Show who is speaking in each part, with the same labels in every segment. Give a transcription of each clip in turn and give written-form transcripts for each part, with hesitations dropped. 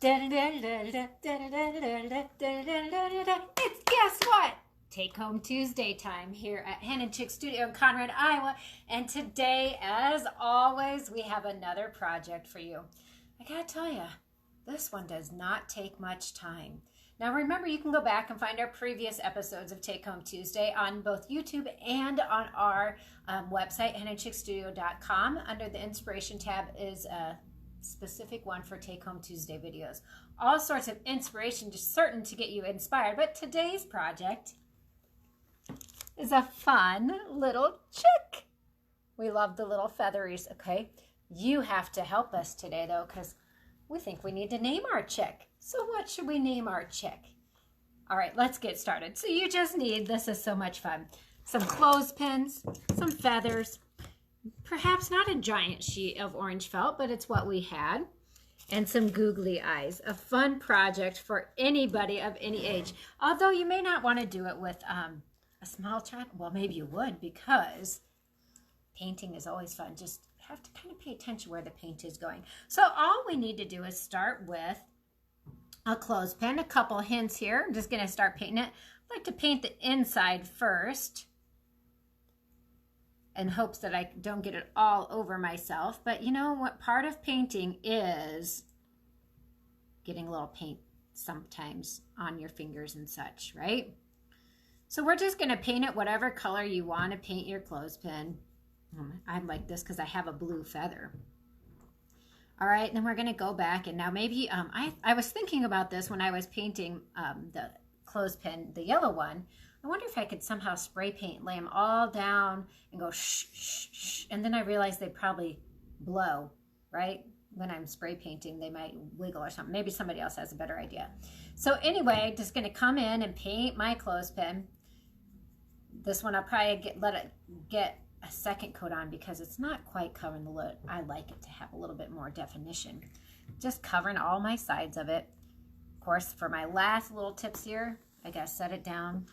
Speaker 1: It's guess what? Take Home Tuesday time here at Hen and Chick Studio in Conrad, Iowa. And today, as always, we have another project for you. I gotta tell you, this one does not take much time. Now remember, you can go back and find our previous episodes of Take Home Tuesday on both YouTube and on our website, henandchickstudio.com. Under the inspiration tab is a specific one for Take Home Tuesday videos. All sorts of inspiration, just certain to get you inspired. But today's project is a fun little chick. We love the little featheries, okay? You have to help us today, though, because we think we need to name our chick. So what should we name our chick? All right, let's get started. So you just need, this is so much fun, some clothespins, some feathers, perhaps not a giant sheet of orange felt, but it's what we had, and some googly eyes. A fun project for anybody of any age. Although you may not want to do it with a small child. Well, maybe you would, because painting is always fun. Just have to kind of pay attention where the paint is going. So all we need to do is start with a clothespin. A couple hints here. I'm just going to start painting it. I like to paint the inside first in hopes that I don't get it all over myself. But you know what? Part of painting is getting a little paint sometimes on your fingers and such, right? So we're just going to paint it whatever color you want to paint your clothespin. I like this because I have a blue feather. All right, then we're going to go back, and now maybe, I was thinking about this when I was painting the clothespin, the yellow one. I wonder if I could somehow spray paint, lay them all down and go shh, shh, shh. And then I realized they'd probably blow, right? When I'm spray painting, they might wiggle or something. Maybe somebody else has a better idea. So anyway, just going to come in and paint my clothespin. This one I'll probably let it get a second coat on because it's not quite covering the lid. I like it to have a little bit more definition. Just covering all my sides of it. Of course, for my last little tips here, I gotta set it down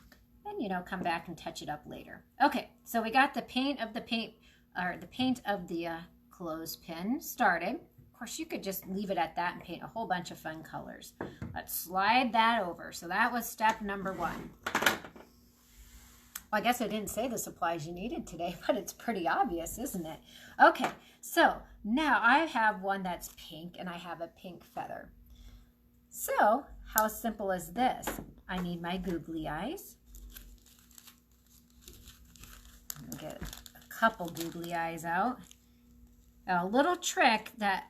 Speaker 1: and, you know, come back and touch it up later. Okay, so we got the paint of the clothespin started. Of course, you could just leave it at that and paint a whole bunch of fun colors. Let's slide that over. So that was step number one. Well, I guess I didn't say the supplies you needed today, but it's pretty obvious, isn't it? Okay, so now I have one that's pink and I have a pink feather. So how simple is this? I need my googly eyes. I'll get a couple googly eyes out. Now, a little trick that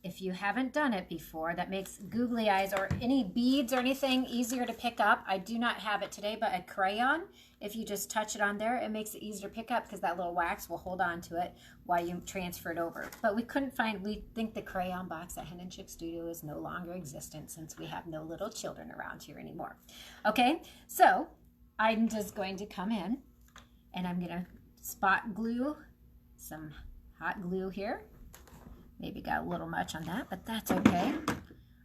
Speaker 1: if you haven't done it before, that makes googly eyes or any beads or anything easier to pick up. I do not have it today, but a crayon, if you just touch it on there, it makes it easier to pick up because that little wax will hold on to it while you transfer it over. But we couldn't find, we think the crayon box at Hen and Chick Studio is no longer existent since we have no little children around here anymore. Okay, so I'm just going to come in and I'm going to spot glue some hot glue here. Maybe got a little much on that, but that's okay.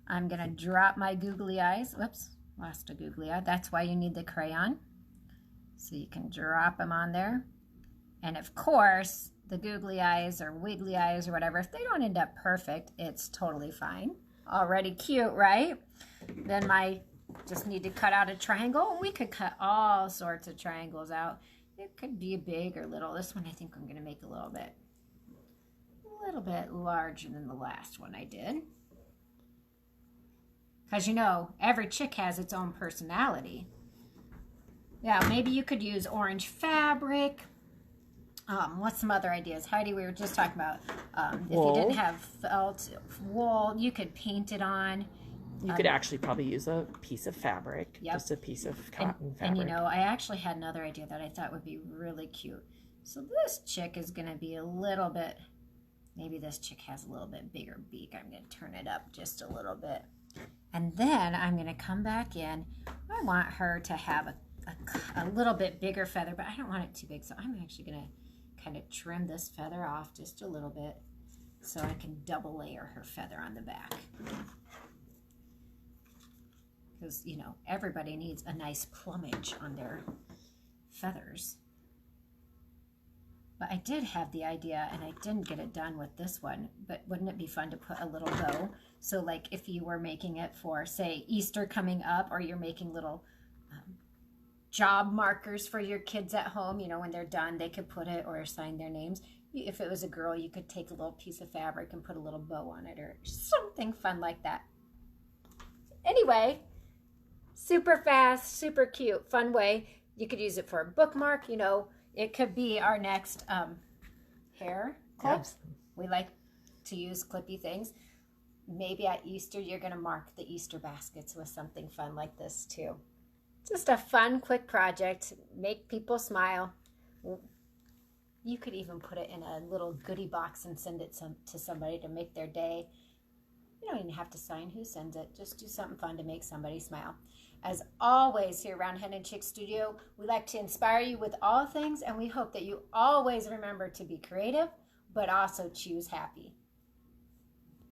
Speaker 1: I'm gonna drop my googly eyes. Whoops, lost a googly eye. That's why you need the crayon. So you can drop them on there. And of course, the googly eyes or wiggly eyes or whatever, if they don't end up perfect, it's totally fine. Already cute, right? Then just need to cut out a triangle. We could cut all sorts of triangles out. It could be a big or little. This one I think I'm gonna make a little bit larger than the last one I did. Because you know, every chick has its own personality. Yeah, maybe you could use orange fabric. What's some other ideas? Heidi, we were just talking about if you didn't have felt wool, you could paint it on.
Speaker 2: You could actually probably use a piece of fabric, just a piece of cotton fabric.
Speaker 1: And you know, I actually had another idea that I thought would be really cute. So this chick is going to be a little bit, maybe this chick has a little bit bigger beak. I'm going to turn it up just a little bit. And then I'm going to come back in. I want her to have a little bit bigger feather, but I don't want it too big. So I'm actually going to kind of trim this feather off just a little bit so I can double layer her feather on the back. Because, you know, everybody needs a nice plumage on their feathers. But I did have the idea, and I didn't get it done with this one, but wouldn't it be fun to put a little bow? So like if you were making it for, say, Easter coming up, or you're making little job markers for your kids at home, you know, when they're done, they could put it or sign their names. If it was a girl, you could take a little piece of fabric and put a little bow on it or something fun like that. Anyway, super fast, super cute, fun way. You could use it for a bookmark, you know. It could be our next hair clips. We like to use clippy things. Maybe at Easter, you're going to mark the Easter baskets with something fun like this too. Just a fun, quick project. Make people smile. You could even put it in a little goodie box and send it to somebody to make their day. You don't even have to sign who sends it. Just do something fun to make somebody smile. As always, here around Hen and Chick Studio, we like to inspire you with all things, and we hope that you always remember to be creative, but also choose happy.